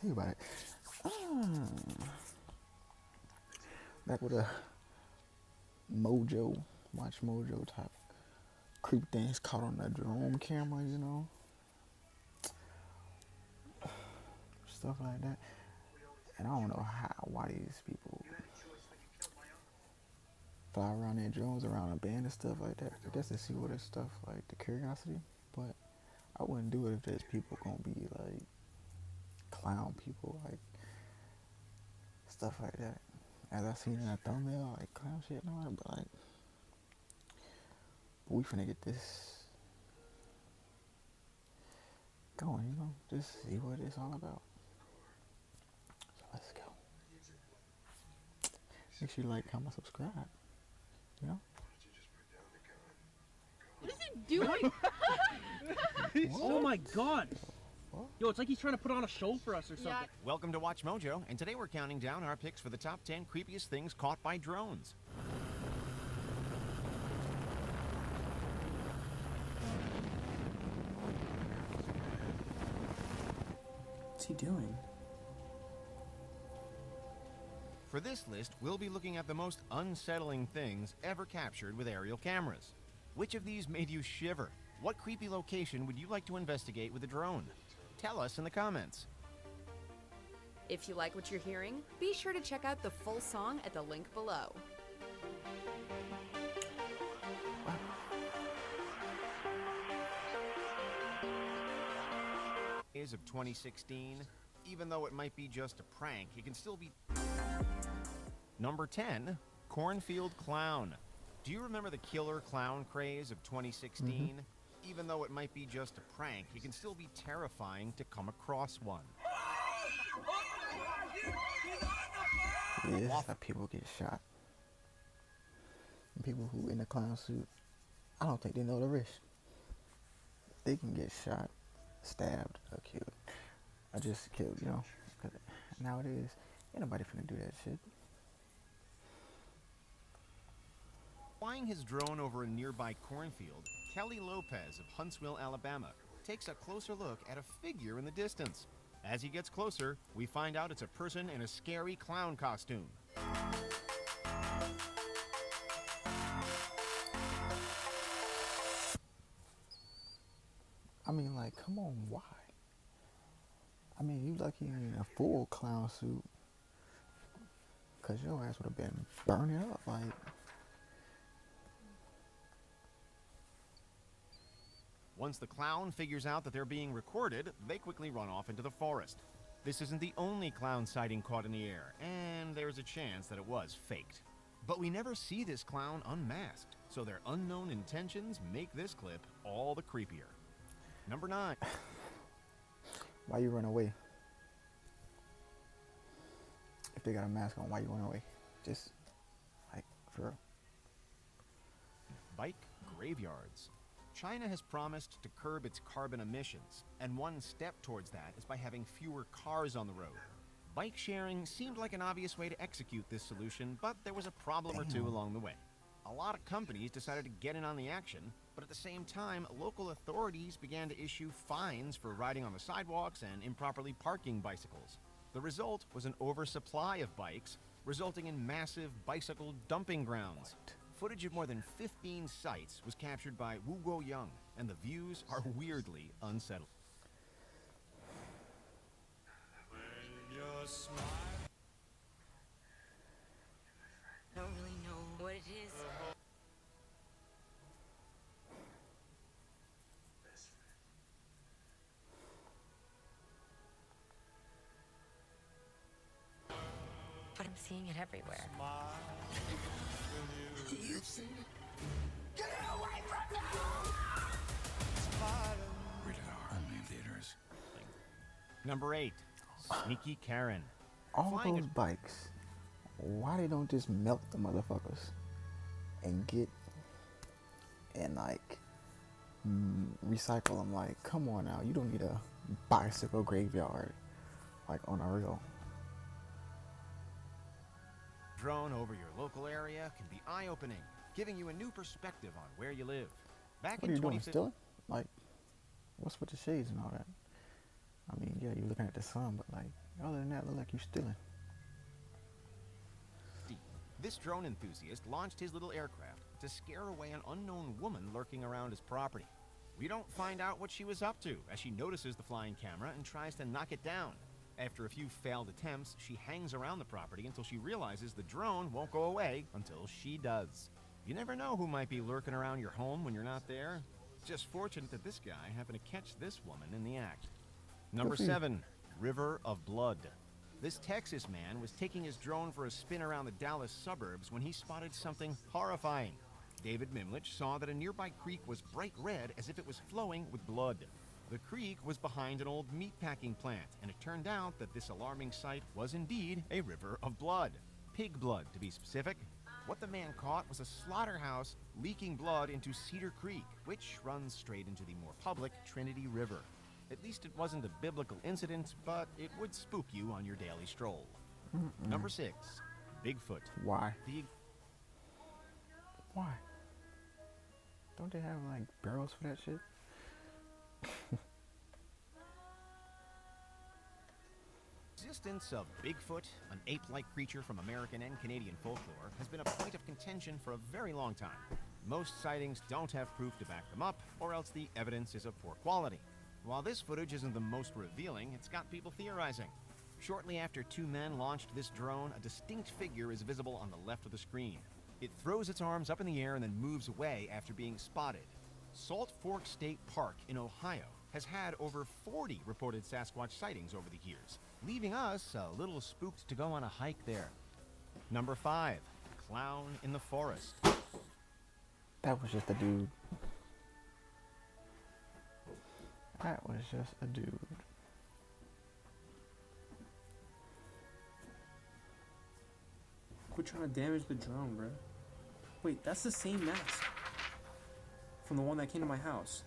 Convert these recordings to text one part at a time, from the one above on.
think about it. Back with a Mojo, watch Mojo type creep things caught on the drone camera, you know, stuff like that. And I don't know why these people fly around their drones around a band and stuff like that. I guess to see what it's stuff like, the curiosity. But I wouldn't do it if there's people gonna be like clown people, like stuff like that. As I seen in that thumbnail, like clown shit and all that, but like, we finna get this going, you know, just see what it's all about. So let's go. Make sure you like, comment, subscribe, you know? What is he doing? Oh my god! What? Yo, it's like he's trying to put on a show for us or something. Yeah. Welcome to Watch Mojo, and today we're counting down our picks for the top 10 creepiest things caught by drones. What's he doing? For this list, we'll be looking at the most unsettling things ever captured with aerial cameras. Which of these made you shiver? What creepy location would you like to investigate with a drone? Tell us in the comments. If you like what you're hearing, be sure to check out the full song at the link below. Is of 2016, even though it might be just a prank, it can still be. Number 10, Cornfield Clown. Do you remember the killer clown craze of 2016? Even though it might be just a prank, it can still be terrifying to come across one. Yeah, this is how people get shot. And people who in the clown suit, I don't think they know the risk. They can get shot, stabbed, or killed. I just killed, you know. 'Cause nowadays, ain't nobody finna do that shit. Flying his drone over a nearby cornfield, Kelly Lopez of Huntsville, Alabama, takes a closer look at a figure in the distance. As he gets closer, we find out it's a person in a scary clown costume. I mean, like, come on, why? I mean, you lucky you ain't in a full clown suit. 'Cause your ass would have been burning up, like. Once the clown figures out that they're being recorded, they quickly run off into the forest. This isn't the only clown sighting caught in the air, and there's a chance that it was faked. But we never see this clown unmasked, so their unknown intentions make this clip all the creepier. Number 9. Why you run away? If they got a mask on, why you run away? Just, like, for real. Bike graveyards. China has promised to curb its carbon emissions, and one step towards that is by having fewer cars on the road. Bike sharing seemed like an obvious way to execute this solution, but there was a problem or two along the way. A lot of companies decided to get in on the action, but at the same time, local authorities began to issue fines for riding on the sidewalks and improperly parking bicycles. The result was an oversupply of bikes, resulting in massive bicycle dumping grounds. Footage of more than 15 sites was captured by Wu Guo Young, and the views are weirdly unsettling. I don't really know what it is. But I'm seeing it everywhere. You've seen it? Get away from me! Rated R, only in theaters. Number 8, Sneaky Karen. All Flying those bikes, why they don't just melt the motherfuckers and get and like recycle them? Like, come on now, you don't need a bicycle graveyard like on a real. Drone over your local area can be eye-opening, giving you a new perspective on where you live. Back What in are you doing, 2015, still? Like, what's with the shades and all that? I mean, yeah, you're looking at the sun, but like, Other than that, look like you stealing. This drone enthusiast launched his little aircraft to scare away an unknown woman lurking around his property. We don't find out what she was up to as she notices the flying camera and tries to knock it down. After a few failed attempts, she hangs around the property until she realizes the drone won't go away until she does. You never know who might be lurking around your home when you're not there. Just fortunate that this guy happened to catch this woman in the act. Number 7, River of Blood. This Texas man was taking his drone for a spin around the Dallas suburbs when he spotted something horrifying. David Mimlich saw that a nearby creek was bright red as if it was flowing with blood. The creek was behind an old meatpacking plant, and it turned out that this alarming sight was indeed a river of blood. Pig blood, to be specific. What the man caught was a slaughterhouse leaking blood into Cedar Creek, which runs straight into the more public Trinity River. At least it wasn't a biblical incident, but it would spook you on your daily stroll. Number 6, Bigfoot. Why? The Why? Don't they have like barrels for that shit? existence of Bigfoot, an ape-like creature from American and Canadian folklore, has been a point of contention for a very long time. Most sightings don't have proof to back them up, or else the evidence is of poor quality. While this footage isn't the most revealing, it's got people theorizing. Shortly after 2 men launched this drone, a distinct figure is visible on the left of the screen. It throws its arms up in the air and then moves away after being spotted. Salt Fork State Park in Ohio has had over 40 reported Sasquatch sightings over the years, leaving us a little spooked to go on a hike there. Number 5, Clown in the Forest. That was just a dude. That was just a dude. Quit trying to damage the drone, bro. Wait, that's the same mask from the one that came to my house.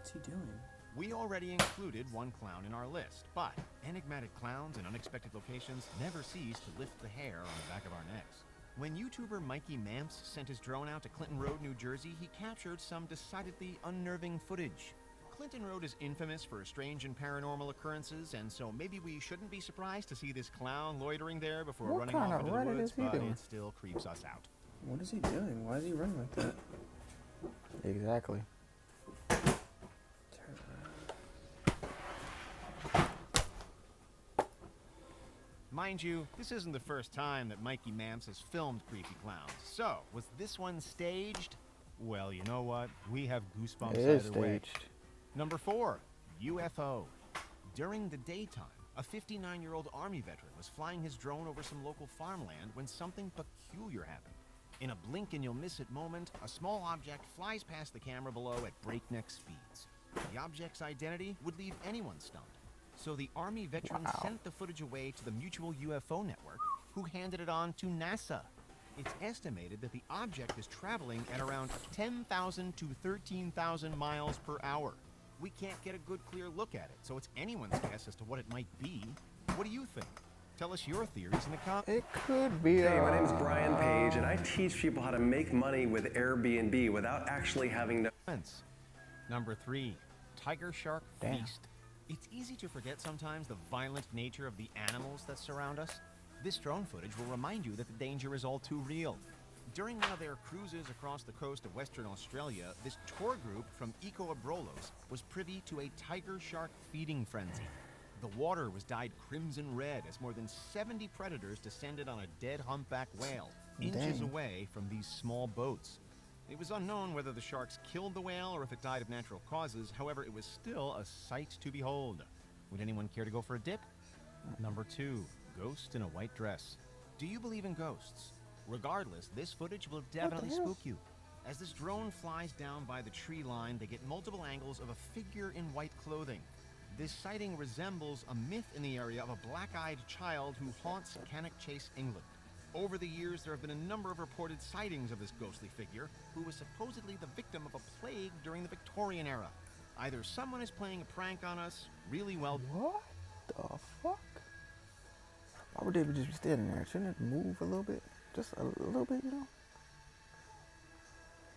What's he doing? We already included one clown in our list, but enigmatic clowns in unexpected locations never cease to lift the hair on the back of our necks. When YouTuber Mikey Mamps sent his drone out to Clinton Road, New Jersey, he captured some decidedly unnerving footage. Clinton Road is infamous for strange and paranormal occurrences, and so maybe we shouldn't be surprised to see this clown loitering there before running off into the woods, but it still creeps us out. What is he doing? Why is he running like that? Exactly. Mind you, this isn't the first time that Mikey Mamps has filmed creepy clowns. So, was this one staged? Well, you know what? We have goosebumps It is either way. staged. Number 4, UFO. During the daytime, a 59-year-old Army veteran was flying his drone over some local farmland when something peculiar happened. In a blink and you'll miss it moment, a small object flies past the camera below at breakneck speeds. The object's identity would leave anyone stunned. So the Army veteran sent the footage away to the Mutual UFO Network, who handed it on to NASA. It's estimated that the object is traveling at around 10,000 to 13,000 miles per hour. We can't get a good, clear look at it, so it's anyone's guess as to what it might be. What do you think? Tell us your theories in the comments. It could be. Hey, my name is Brian Page, and I teach people how to make money with Airbnb without actually having to. Number 3, Tiger Shark Damn. Feast. It's easy to forget sometimes the violent nature of the animals that surround us. This drone footage will remind you that the danger is all too real. During one of their cruises across the coast of Western Australia, this tour group from Eco Abrolos was privy to a tiger shark feeding frenzy. The water was dyed crimson red as more than 70 predators descended on a dead humpback whale, inches away from these small boats. It was unknown whether the sharks killed the whale or if it died of natural causes. However, it was still a sight to behold. Would anyone care to go for a dip? Number 2, Ghost in a White Dress. Do you believe in ghosts? Regardless, this footage will definitely spook you. As this drone flies down by the tree line, they get multiple angles of a figure in white clothing. This sighting resembles a myth in the area of a black-eyed child who haunts Cannock Chase, England. Over the years, there have been a number of reported sightings of this ghostly figure, who was supposedly the victim of a plague during the Victorian era. Either someone is playing a prank on us, really well... What the fuck? Why would they just be standing there? Shouldn't it move a little bit? Just a little bit, you know?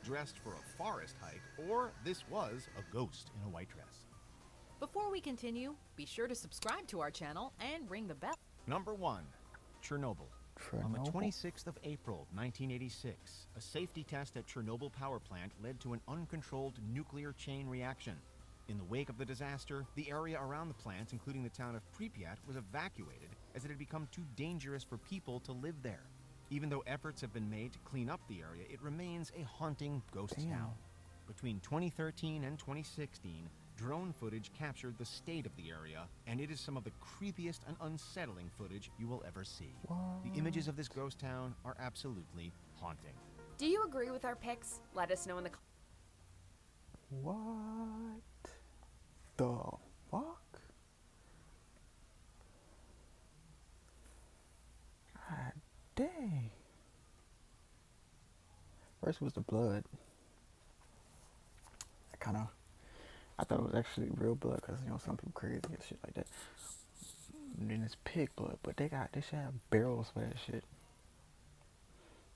dressed for a forest hike, or this was a ghost in a white dress. Before we continue, be sure to subscribe to our channel and ring the bell. Number 1. Chernobyl. On the Chernobyl? 26th of April, 1986, a safety test at Chernobyl power plant led to an uncontrolled nuclear chain reaction. In the wake of the disaster, the area around the plant, including the town of Pripyat, was evacuated as it had become too dangerous for people to live there. Even though efforts have been made to clean up the area, it remains a haunting ghost town. Between 2013 and 2016, drone footage captured the state of the area, and it is some of the creepiest and unsettling footage you will ever see. The images of this ghost town are absolutely haunting. Do you agree with our picks? Let us know in the comments. What the fuck? God dang. First was the blood. I thought it was actually real blood because, you know, some people crazy and shit like that. And then it's pig blood, but they should have barrels for that shit.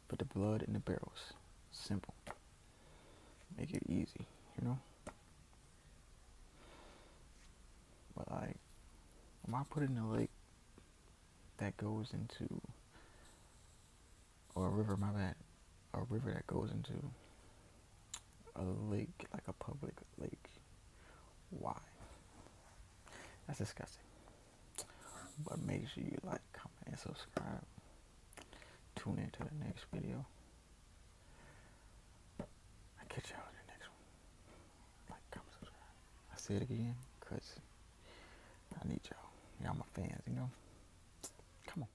Put the blood in the barrels. Simple. Make it easy, you know? But like, when I put it in a lake that goes into, or a river, my bad, a river that goes into a lake, like a public lake, why? That's disgusting. But make sure you like, comment, and subscribe. Tune in to the next video. I'll catch y'all in the next one. Like, comment, subscribe. I say it again, because I need y'all. Y'all my fans, you know? Come on.